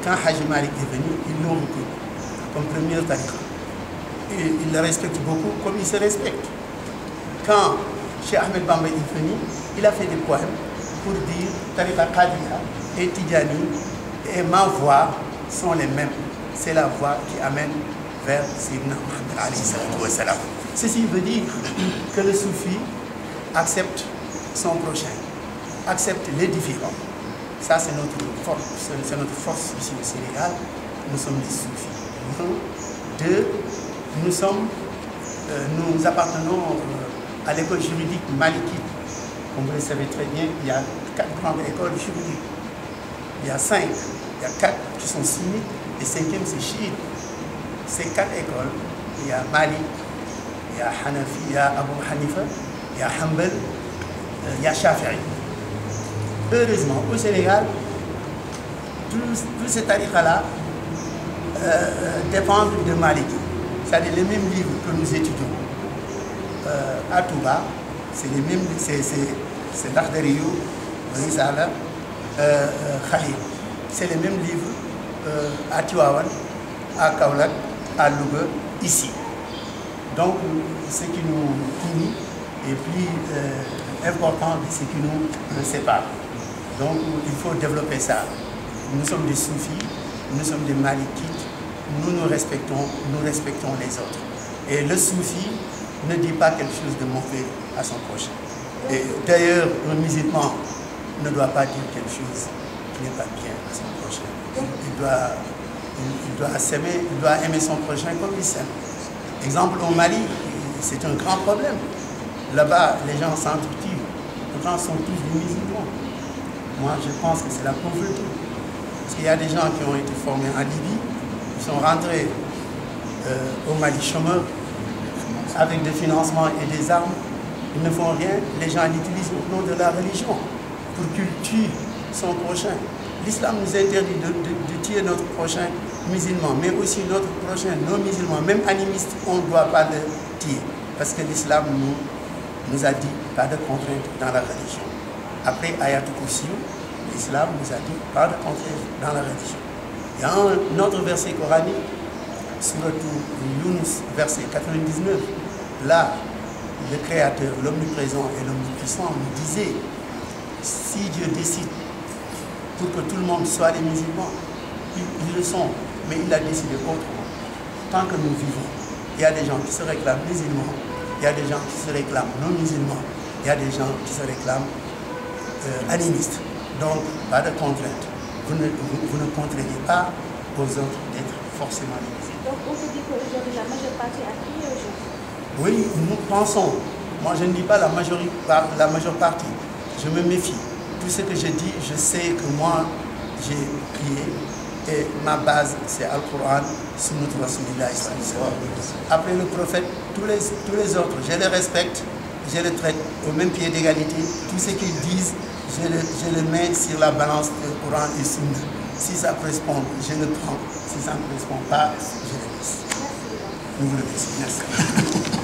quand Haji Malik est venu, ils l'ont reconnu comme premier tariqa. Et ils le respectent beaucoup comme ils se respectent. Quand Cheikh Ahmed Bamba est venu, il a fait des poèmes pour dire tariqa Qadiriya et Tidjani et ma voix sont les mêmes. C'est la voie qui amène vers Sayyidina Muhammad alayhi salatu wa salam. Ceci veut dire que le soufi accepte son prochain, accepte les différents. Ça, c'est notre force ici au Sénégal. Nous sommes des soufis. Nous appartenons à l'école juridique malikite. Comme vous le savez très bien, il y a 4 grandes écoles juridiques. Il y a 5, il y a 4 qui sont sunnites et 5e c'est chiite. Ces 4 écoles, il y a Malik, il y a Hanafi, il y a Abu Hanifa, il y a Hanbal, il y a Shafi'i. Heureusement, au Sénégal, tous ces tariqas-là dépendent de Malik. C'est-à-dire les mêmes livres que nous étudions à Touba, c'est les mêmes, c'est Lakhdariyu, Risala, Khalil. C'est les mêmes livres à Tivaouane, à Kaolack, à Louga, ici. Donc, ce qui nous unit est plus important que ce qui nous sépare. Donc, il faut développer ça. Nous sommes des soufis, nous sommes des malikites, nous respectons les autres. Et le soufi ne dit pas quelque chose de mauvais à son prochain. Et d'ailleurs, un musulman ne doit pas dire quelque chose qui n'est pas bien à son prochain. Il doit s'aimer, il doit aimer son prochain comme il s'aime. Exemple, au Mali, c'est un grand problème. Là-bas, les gens s'entretuent. Les gens sont tous des musulmans. Moi, je pense que c'est la pauvreté. Parce qu'il y a des gens qui ont été formés en Libye, qui sont rentrés au Mali chômeurs, avec des financements et des armes. Ils ne font rien. Les gens l'utilisent au nom de la religion pour qu'il tue son prochain. L'islam nous interdit de tuer notre prochain musulman, mais aussi notre prochain non-musulman, même animiste, on ne doit pas le tuer. Parce que l'islam nous a dit pas de contrainte dans la religion. Après Ayatul Kursi, l'islam nous a dit pas de contrainte dans la religion. Il y a un autre verset coranique, surtout Yunus, verset 99. Là, le Créateur, l'omniprésent et l'omnipuissant nous disait, si Dieu décide pour que tout le monde soit des musulmans, ils le sont, mais il a décidé autrement. Tant que nous vivons, il y a des gens qui se réclament musulmans, il y a des gens qui se réclament non musulmans, il y a des gens qui se réclament animistes. Donc, pas de contrainte. Vous ne contraignez pas aux autres d'être forcément des musulmans. Donc, on se dit qu'aujourd'hui, la majeure partie a crié aujourd'hui. Oui, nous pensons. Moi, je ne dis pas la majeure partie. Je me méfie. Tout ce que je dis, je sais que moi, j'ai prié et ma base, c'est Al-Qur'an, Sunnat Rasulillah. Après le prophète, tous les autres, je les respecte, je les traite au même pied d'égalité. Tout ce qu'ils disent, je le mets sur la balance du Coran et Sunna. Si ça correspond, je le prends. Si ça ne correspond pas, je le laisse. Nous vous remercions. Merci.